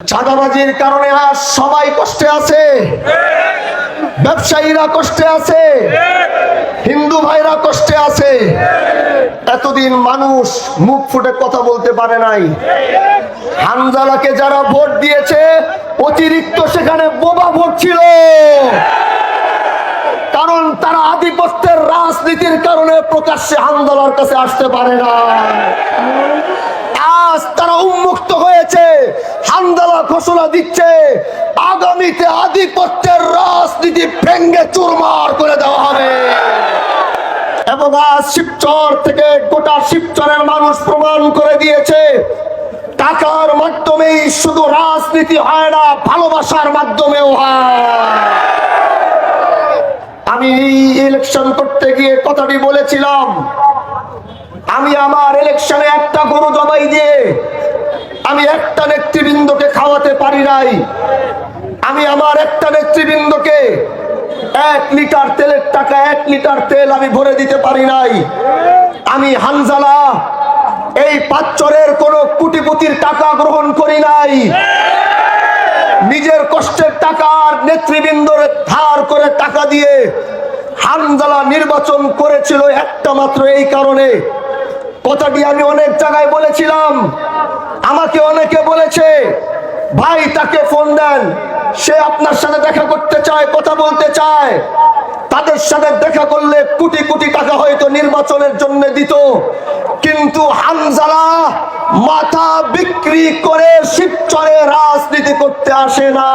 চাঁদাবাজির কারণে আজ সবাই কষ্টে আছে, ব্যবসায়ীরা কষ্টে আছে, হিন্দু ভাইরা কষ্টে আছে। এতদিন মানুষ মুখ ফুটে কথা বলতে পারে নাই। হানজালাকে যারা ভোট দিয়েছে অতিরিক্ত সেখানে বোবা ভোট ছিল, কারণ তারা আধিপত্যের রাজনীতির কারণে প্রকাশ্যে হানজালার কাছে আসতে পারে না। আজ তারা উন্মুক্ত হয়েছে, হানজালা ঘোষণা দিচ্ছে আগামীতে আধিপত্যের রাজনীতি ভেঙ্গে চুরমার করে দেওয়া হবে। এবং আজ শিবচর থেকে গোটা শিবচরের মানুষ প্রমাণ করে দিয়েছে টাকার মাধ্যমেই শুধু রাজনীতি হয় না, ভালোবাসার মাধ্যমেও হয়। আমি ইলেকশন করতে গিয়ে কথাটি বলেছিলাম, আমি আমার ইলেকশনে একটা গরু জবাই দিয়ে আমি একটা নেতৃবৃন্দকে খাওয়াতে পারি নাই। আমি আমার একটা নেতৃবৃন্দকে 1 লিটার তেলের টাকা 1 লিটার তেল আমি ভরে দিতে পারি নাই। আমি হানজালা এই পাঁচচরের কোন কোটিপতির টাকা গ্রহণ করি নাই। নিজের কষ্টের টাকার নেতৃবৃন্দর ধার করে টাকা দিয়ে হানজালা নির্বাচন করেছিল একটা মাত্র এই কারণে। কথাটি আমি অনেক জায়গায় বলেছিলাম। আমাকে অনেকে বলেছে ভাই তাকে ফোন দেন, সে আপনার সাথে দেখা করতে চায়, কথা বলতে চায়। তাদের সাথে দেখা করলে কোটি কোটি টাকা হয়তো নির্বাচনের জন্য দিত, কিন্তু হানজালা মাথা বিক্রি করে শিবচরে রাজনীতি করতে আসে না।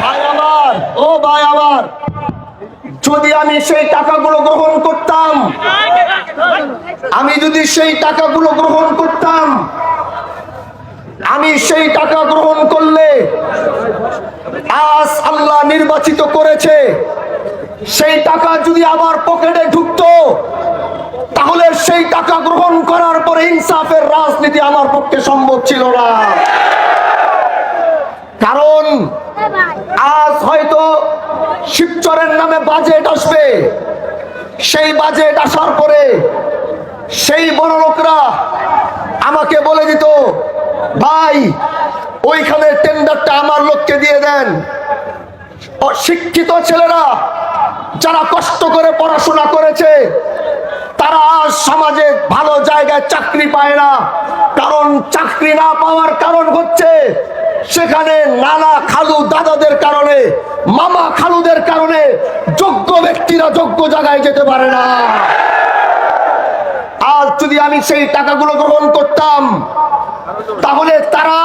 ভাই আমার, ও ভাই আমার, যদি আমি সেই টাকাগুলো গ্রহণ করতাম, আমি যদি সেই টাকাগুলো গ্রহণ করতাম, আমি সেই টাকা গ্রহণ করলে আজ আল্লাহ নির্বাচিত করেছে, সেই টাকা যদি আমার পকেটে ঢুকতো, তাহলে সেই টাকা গ্রহণ করার পরে ইনসাফের রাজনীতি আমার পক্ষে সম্ভব ছিল না। কারণ আজ হয়তো শিবচরের নামে বাজেট আসবে, সেই বাজেট আসার পরে সেই বড় লোকরা আমাকে বলে দিত ভাই ওইখানে টেন্ডারটা আমার লোককে দিয়ে দেন। অশিক্ষিত ছেলেরা যারা কষ্ট করে পড়াশোনা করেছে তারা আজ সমাজে ভালো জায়গায় চাকরি পায় না। কারণ চাকরি না পাওয়ার কারণ হচ্ছে সেখানে নানা খালু দাদাদের কারণে, মামা খালুদের কারণে যোগ্য ব্যক্তিরা যোগ্য জায়গায় যেতে পারে না। আজ যদি আমি সেই টাকাগুলো গ্রহণ করতাম, তাহলে তারা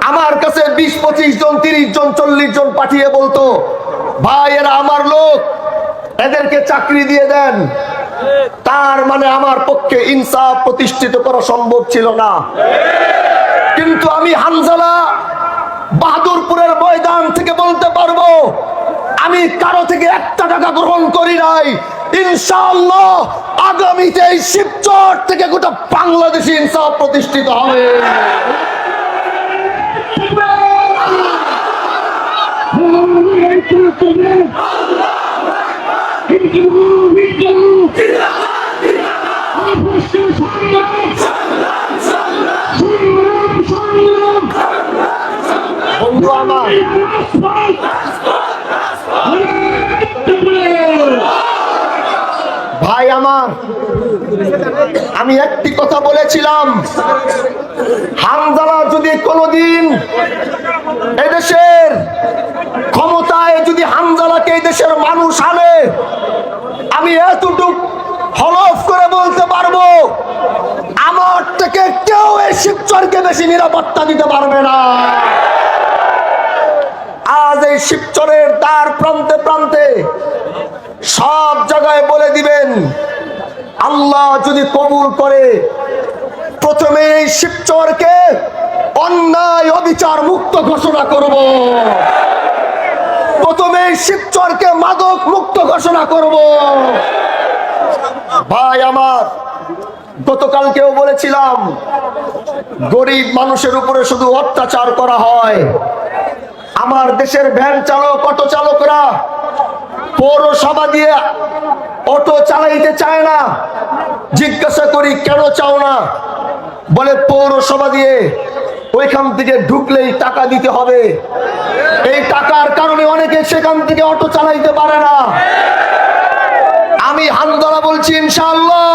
আমার কাছে 20-25 জন, 30 জন, 40 জন পাঠিয়ে বলতো ভাই এরা আমার লোক, এদেরকে চাকরি দিয়ে দেন। তার মানে আমার পক্ষে ইনসাফ প্রতিষ্ঠিত করা সম্ভব ছিল না। কিন্তু আমি হানজালা বাহাদুরপুরের ময়দান থেকে বলতে পারবো আমি কারো থেকে 1 টাকা গ্রহণ করি নাই। ইনশাআল্লাহ আগামীতে এই শিবচর থেকে গোটা বাংলাদেশে ইনসাফ প্রতিষ্ঠিত হবে। বন্ধু আমার, ভাই আমার, আমি একটি কথা বলেছিলাম, হানজালা যদি কোনোদিন এদেশের ক্ষমতায় যদি হানজালাকে এই দেশের মানুষ আনে, আমি এতটুকু হলফ করে বলতে পারবো আমার থেকে কেউ এই শিবচরকে বেশি নিরাপত্তা দিতে পারবে না। আজ এই শিবচরের দ্বার প্রান্তে প্রান্তে সব জায়গায় বলে দিবেন আল্লাহ যদি কবুল করে প্রথমে এই শিবচরকে অন্যায় অবিচার মুক্ত ঘোষণা করব, প্রথমে শিবচরকে মাদক মুক্ত ঘোষণা করব। ভাই আমার, গতকালকেও বলেছিলাম গরিব মানুষের উপরে শুধু অত্যাচার করা হয়। আমার দেশের ভ্যান চালক, অটো চালকরা পৌরসভা দিয়ে অটো চালাইতে চায় না। জিজ্ঞাসা করি কেন চাও না? বলে পৌরসভা দিয়ে ওইখান থেকে ঢুকলেই টাকা দিতে হবে, এই টাকার কারণে অনেকে সেখান থেকে অটো চালাইতে পারে না। আমি হামদলা বলছি, ইনশাআল্লাহ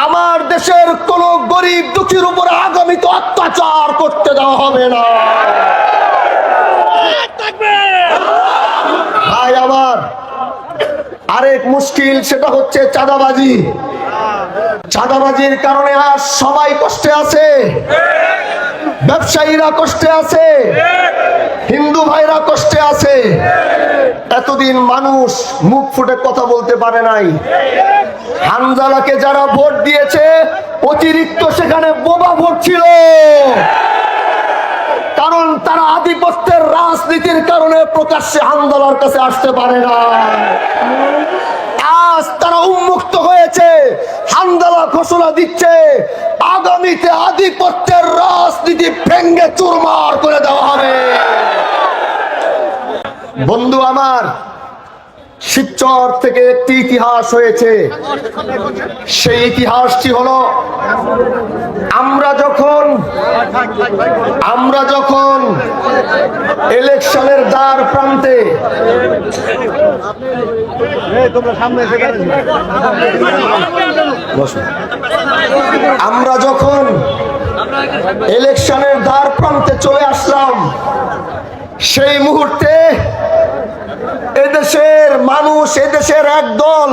আমার দেশের কোন গরিব দুঃখীর উপর আগামীতে অত্যাচার করতে দেওয়া হবে না। ভাই আমার, আরেক মুশকিল, সেটা হচ্ছে চাঁদাবাজি। চাঁদাবাজির কারণে আজ সবাই কষ্টে আছে, ব্যবসায়ীরা কষ্টে আছে, হিন্দু ভাইরা কষ্টে আছে। এতদিন মানুষ মুখ ফুটে কথা বলতে পারে নাই। হামজালাকে যারা ভোট দিয়েছে অতিরিক্ত সেখানে বোবা ভোট ছিল, কারণ তারা আধিপত্যের রাজনীতির কারণে প্রকাশ্যে হামজালার কাছে আসতে পারে না। আজ তারা উন্মুক্ত হয়েছে, হামজালা ঘোষণা দিচ্ছে আগামীতে আধিপত্যের রাজনীতি ভেঙ্গে চুরমার করে দেওয়া হবে। বন্ধু আমার, শিবচর থেকে একটি ইতিহাস হয়েছে। সেই ইতিহাসটি হলো আমরা যখন ইলেকশনের দ্বার প্রান্তে চলে আসলাম, সেই মুহূর্তে এদেশের মানুষ, এদেশের এক দল,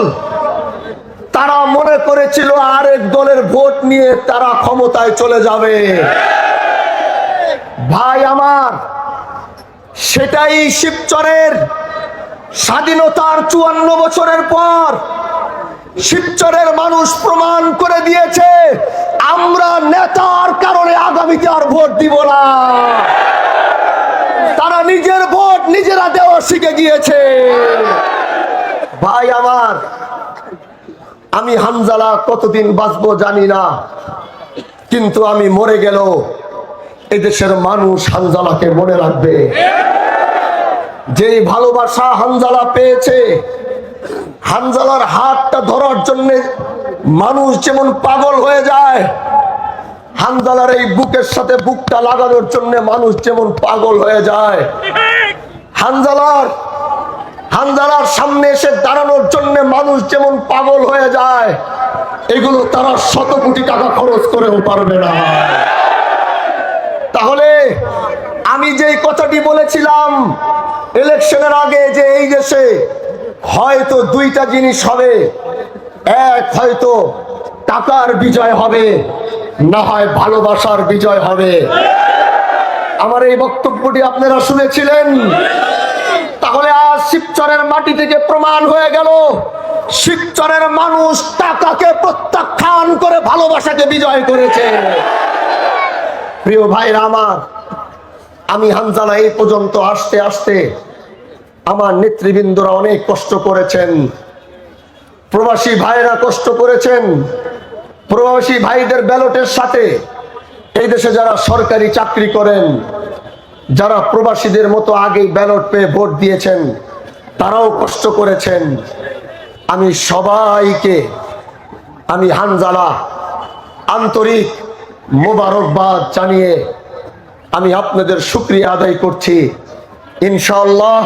তারা মনে করেছিল আরেক দলের ভোট নিয়ে তারা ক্ষমতায় চলে যাবে। ভাই আমার, সেটাই শিবচরের স্বাধীনতার 54 বছরের পর শিবচরের মানুষ প্রমাণ করে দিয়েছে, আমরা নেতার কারণে আগামীতে আর ভোট দিব না। তারা নিজের ভোট নিজেরা দেওয়া শিখে গিয়েছে। ভাই আমার, আমি হামজালা কতদিন বাঁচবো জানি না, কিন্তু আমি মরে গেল এদেশের মানুষ হামজালাকে মনে রাখবে। যেই ভালোবাসা হামজালা পেয়েছে, হামজালার হাতটা ধরার জন্য মানুষ যেমন পাগল হয়ে যায়, হামজালার এই বুকের সাথে বুকটা লাগানোর জন্য মানুষ যেমন পাগল হয়ে যায়, হামজালার সামনে এসে দাঁড়ানোর জন্য মানুষ যেমন পাগল হয়ে যায়, এগুলো তারা 100 কোটি টাকা খরচ করেও পারবে না। তাহলে আমি যেই কথাটি বলেছিলাম ইলেকশনের আগে, যে এই দেশে হয়তো দুইটা জিনিস হবে, এক হয়তো টাকার বিজয় হবে, না হয় ভালোবাসার বিজয় হবে। আমার এই বক্তব্যটি আপনারা শুনেছিলেন। তাহলে আজ শিবচরের মাটি থেকে প্রমাণ হয়ে গেল, শিবচরের মানুষ টাকাকে প্রত্যাখ্যান করে ভালোবাসাকে বিজয় করেছে। প্রিয় ভাইরা আমার, আমি হামজালা এই পর্যন্ত আসতে আসতে আমার নেতৃবৃন্দরা অনেক কষ্ট করেছেন, প্রবাসী ভাইরা কষ্ট করেছেন। প্রবাসী ভাইদের ব্যালটের সাথে এই দেশে যারা সরকারি চাকরি করেন, যারা প্রবাসীদের মতো আগেই ব্যালট পেয়ে ভোট দিয়েছেন, তারাও কষ্ট করেছেন। আমি সবাইকে, আমি হামজালা আন্তরিক মোবারকবাদ জানিয়ে আমি আপনাদের শুকরিয়া আদায় করছি। ইনশাআল্লাহ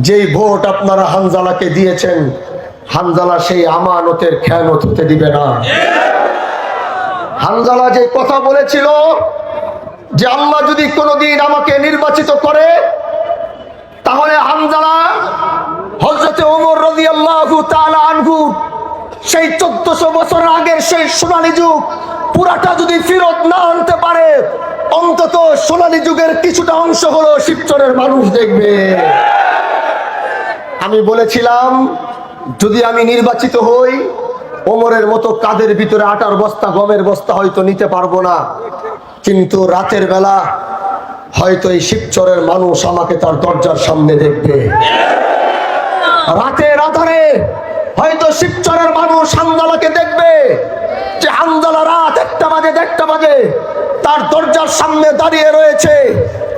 যেই ভোট আপনারা হামজালাকে দিয়েছেন, হামজালা সেই আমানতের খেয়ানত হতে দিবে না। হামজালা যে কথা বলেছিল যে আল্লাহ যদি কোনোদিন আমাকে নির্বাচিত করে, তাহলে হামজালা হযরতে ওমর রাদিয়াল্লাহু তাআলা আনহু সেই 1400 বছর আগের সেই সোনালী যুগ পুরাটা যদি ফেরত না আনতে পারে, অন্তত সোনালী যুগের কিছুটা অংশ হলো শিবচরের মানুষ দেখবে। আমি বলেছিলাম যদি আমি নির্বাচিত হই, ওমরের মতো কাঁধের ভিতরে আটার বস্তা, গমের বস্তা হয়তো নিতে পারবো না, কিন্তু রাতের বেলা হয়তো এই শিবচরের মানুষ আমাকে তার দরজার সামনে দেখবে। রাতের আধারে হয়তো শিবচরের মানুষ হামজালাকে দেখবে, যে হানজালা রাত 1টা বাজে 1:30 বাজে তার দরজার সামনে দাঁড়িয়ে রয়েছে,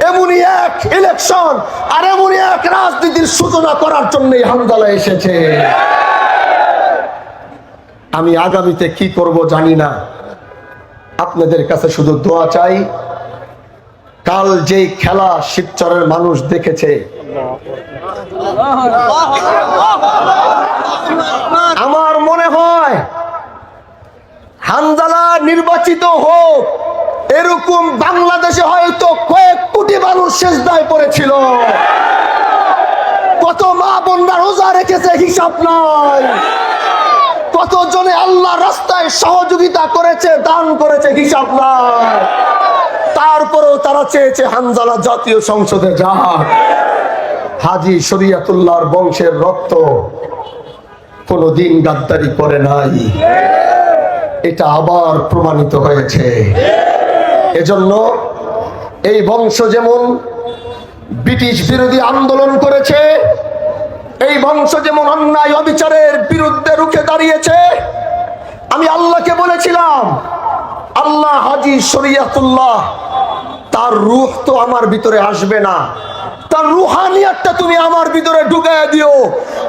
এমনই এক ইলেকশন আর এমনই এক রাজনীতির সূচনা করার জন্যই হানজালা এসেছে। আমি আগামীতে কি করব জানি না, আপনাদের কাছে শুধু দোয়া চাই। কাল যেই খেলা শিবচরের মানুষ দেখেছে, আমার মনে হয় হানজালা নির্বাচিত হোক, এরকম বাংলাদেশে হয়তো কয়েক কোটি মানুষ সেজদায় পড়েছিল। কত মা বোনরা রোজা রেখেছে হিসাব নাই, কত জনে আল্লাহ রাস্তায় সহযোগিতা করেছে, দান করেছে হিসাব নাই। তারপরেও তারা চেয়েছে হানজালা জাতীয় সংসদে যাক। হাজী শরীয়তুল্লাহর বংশের রক্ত কোনদিন গাদ্দারি করে নাই, এটা আবার প্রমাণিত হয়েছে। এজন্য এই বংশ যেমন ব্রিটিশ বিরোধী আন্দোলন করেছে, এই বংশ যেমন অন্যায় অবিচারের বিরুদ্ধে রুখে দাঁড়িয়েছে, আমি আল্লাহকে বলেছিলাম, আল্লাহ হাজী শরীয়তুল্লাহ তার রূহ তো আমার ভিতরে আসবে না, তার রুহানিয়াতটা তুমি আমার ভিতরে ঢুকায় দিও।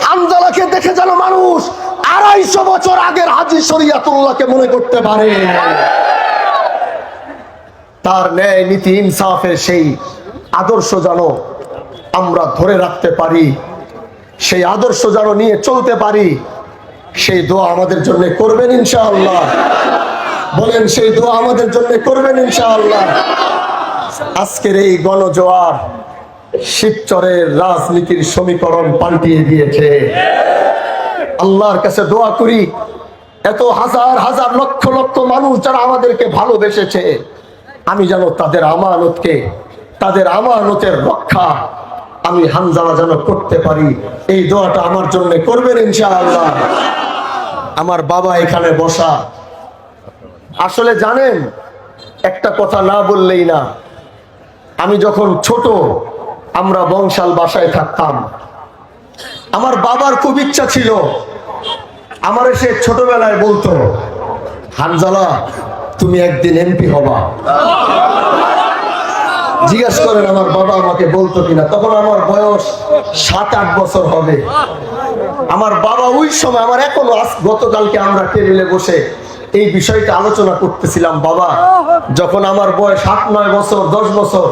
হানজালাকে দেখে যেন মানুষ 250 বছর আগের হাজী শরীয়তুল্লাহকে মনে করতে পারে। তার ন্যায় নীতি ইনসাফের সেই আদর্শ যেন আমরা ধরে রাখতে পারি, সেই আদর্শ যেন নিয়ে চলতে পারি, সেই দোয়া আমাদের জন্য করবেন ইনশাআল্লাহ। বলেন, সেই দোয়া আমাদের জন্য করবেন ইনশাআল্লাহ। আজকের এই গণজোয়ার শিবচরের রাজনীতির সমীকরণ পাল্টিয়ে দিয়েছে। আল্লাহর কাছে দোয়া করি, এত হাজার হাজার লক্ষ লক্ষ মানুষ যারা আমাদেরকে ভালোবেসেছে, আমি যেন তাদের আমানতকে, তাদের আমানতের রক্ষা আমি হানজালা যেন করতে পারি, এই দোয়াটা আমার জন্য করবেন ইনশাআল্লাহ। আমার বাবা এখানে বসা, আসলে জানেন একটা কথা না বললেই না, আমি যখন ছোট আমরা বংশাল বাসায় থাকতাম, আমার বাবার খুব ইচ্ছা ছিল, আমার সে ছোটবেলায় বলতো, হানজালা তুমি একদিন এমপি হবা। জিজ্ঞাসা করেন আমার বাবা আমাকে বলতো কিনা, তখন আমার বয়স 7-8 বছর হবে। আমার বাবা ওই সময়, আমার এখনো গতকালকে আমরা টেবিলে বসে এই বিষয়টা আলোচনা করতেছিলাম, বাবা যখন আমার বয়স 8-9 বছর 10 বছর,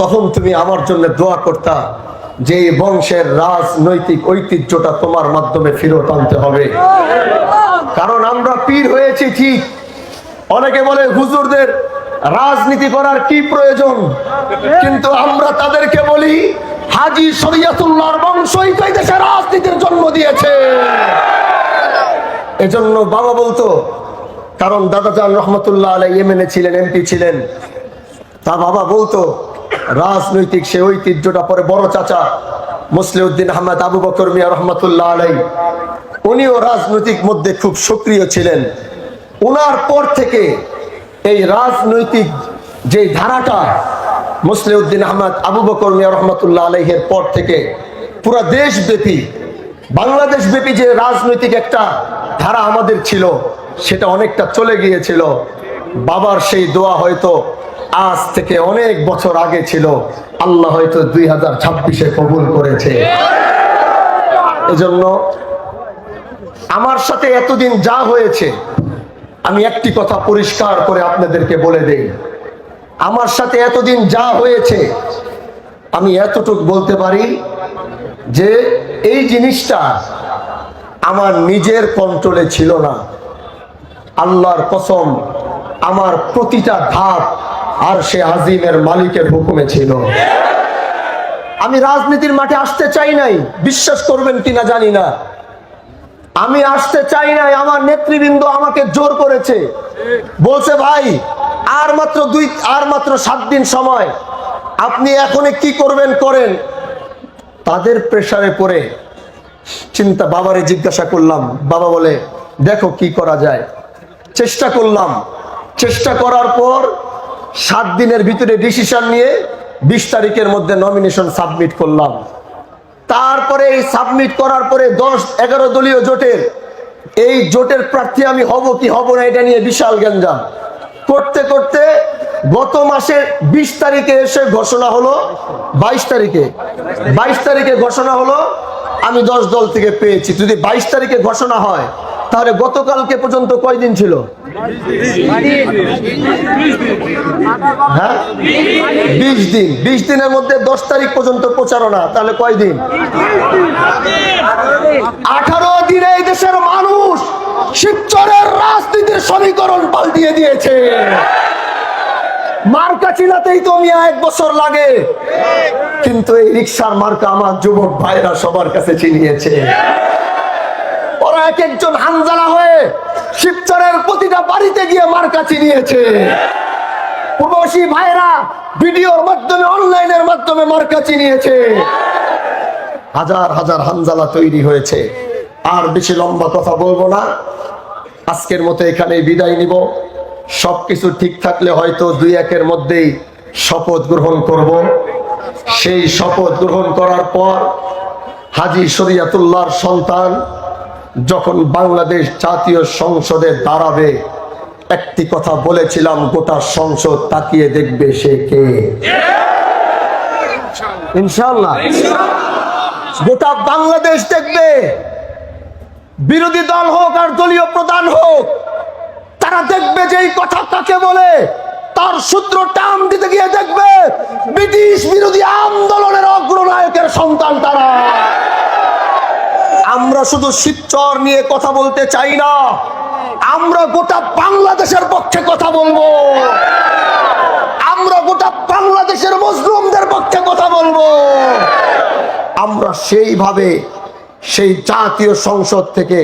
তখন তুমি আমার জন্য দোয়া করতা যে এই বংশের রাজনৈতিক ঐতিহ্যটা তোমার মাধ্যমে ফেরত আনতে হবে। কারণ আমরা পীর হয়েছি ঠিক, অনেকে বলে হুজুরদের রাজনীতি করার কি প্রয়োজন, কিন্তু আমরা তাদেরকে বলি হাজী শরীয়তুল্লাহর বংশই তো এই দেশে রাজনীতির জন্ম দিয়েছে। এজন্য বাবা বলতো, কারণ দাদাজান রহমতুল্লাহ আলাইহি ইয়েমেনে ছিলেন, এমপি ছিলেন, তা বাবা বলতো রাজনৈতিক সে ঐতিহ্যটা পরে বড় চাচা মুসলিউদ্দিন আহমদ আবু বকর মিয়া রহমতুল্লাহ আলাইহি, উনিও রাজনৈতিক মধ্যে খুব সক্রিয় ছিলেন। উনার পর থেকে এই রাজনৈতিক যে ধারাটা মুসলিউদ্দিন আহমদ আবু বকর মিয়া রহমতুল্লাহ আলাইহির পর থেকে পুরা দেশব্যাপী, বাংলাদেশ ব্যাপী যে রাজনৈতিক একটা ধারা আমাদের ছিল, সেটা অনেকটা চলে গিয়েছিল। বাবার সেই দোয়া হয়তো আজ থেকে অনেক বছর আগে ছিল, আল্লাহ হয়তো 2026-এ কবুল করেছে। এজন্য আমার সাথে এতদিন যা হয়েছে, আমি একটি কথা পরিষ্কার করে আপনাদেরকে বলে দেই, আমার সাথে এতদিন যা হয়েছে আমি এতটুকু বলতে পারি যে এই জিনিসটা আমার নিজের কন্ট্রোলে ছিল না। আল্লাহর কসম, আমার প্রতিটা ধাপ আর সে আজিমের মালিকের হুকুমে ছিল। আমি রাজনীতির মাঠে আসতে চাই নাই, বিশ্বাস করবেন কিনা জানি না, আমি আসতে চাই নাই। আমার নেতৃবৃন্দ আমাকে জোর করেছে, বলছে ভাই আর মাত্র 7 দিন সময়, আপনি এখনই কি করবেন করেন। তাদের প্রেসারে পড়ে বাবারে জিজ্ঞাসা করলাম, বাবা বলে দেখো কি করা যায়। চেষ্টা করলাম, চেষ্টা করার পর 7 দিনের ভিতরে ডিসিশন নিয়ে 20 তারিখের মধ্যে নমিনেশন সাবমিট করলাম। তারপরে এই সাবমিট করার পরে 10-11 দলীয় জোটের এই জোটের প্রার্থী আমি হব কি হব না এটা নিয়ে বিশাল গেঞ্জাম করতে করতে গত মাসের 20 তারিখে এসে ঘোষণা হলো, 22 তারিখে ঘোষণা হলো আমি 10 দল থেকে পেয়েছি। যদি 22 তারিখে ঘোষণা হয় তাহলে গতকালকে পর্যন্ত কয়দিন ছিল? হ্যাঁ, 20 দিন। 20 দিনের মধ্যে 10 তারিখ পর্যন্ত প্রচারণা, তাহলে কয়দিন? 18 দিনে এই দেশের মানুষ শিবচরের রাজনীতির সমীকরণ পাল্টিয়ে দিয়েছে। মার্কা চিনাতেই তো মিয়া 1 বছর লাগে, কিন্তু এই রিকশার মার্কা আমার যুবক ভাইরা সবার কাছে চিনিয়েছে। ওরা এক একজন হানজালা হয়ে শিবচরের প্রতিটা বাড়িতে গিয়ে মার্কা চিনিয়েছে। প্রবাসী ভাইরা ভিডিওর মাধ্যমে, অনলাইনের মাধ্যমে মার্কা চিনিয়েছে। হাজার হাজার হানজালা তৈরি হয়েছে। আর বেশি লম্বা কথা বলবো না, আজকের মতো এখানেই বিদায় নিব। সবকিছু ঠিক থাকলে হয়তো 2-1-এর মধ্যেই শপথ গ্রহণ করব। সেই শপথ গ্রহণ করার পর হাজী শরীয়তুল্লাহর সন্তান যখন বাংলাদেশ জাতীয় সংসদে দাঁড়াবে, একটি কথা বলেছিলাম, গোটা সংসদ তাকিয়ে দেখবে সে কে। ইনশাআল্লাহ গোটা বাংলাদেশ দেখবে। বিরোধী দল হোক আর দলীয় প্রধান হোক, তারা দেখবে যে এই কথা কাকে বলে, তার সূত্র টান দিতে গিয়ে দেখবে ব্রিটিশ বিরোধী আন্দোলনের অগ্রনায়কের সন্তান তারা। আমরা শুধু শিবচর নিয়ে কথা বলতে চাই না, আমরা গোটা বাংলাদেশের পক্ষে কথা বলবো। আমরা গোটা বাংলাদেশের মুসলিমদের পক্ষে কথা বলবো। আমরা সেইভাবে সেই জাতীয় সংসদ থেকে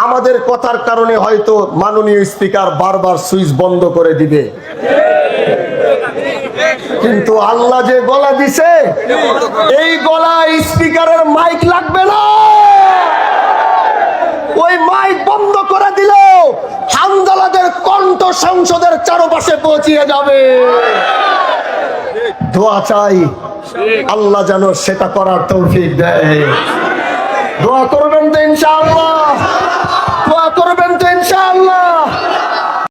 আমাদের কথার কারণে হয়তো মাননীয় স্পিকার বারবার সুইচ বন্ধ করে দিবে, কিন্তু আল্লাহ যে গলা দিছে, এই গলায় স্পিকারের মাইক লাগবে না। ওই মাইক বন্ধ করে দিলেও হামদালাদের কণ্ঠ সংসদের চারপাশে পৌঁছিয়ে যাবে। দোয়া চাই আল্লাহ যেন সেটা করার তৌফিক দেয়। দোয়া করবে।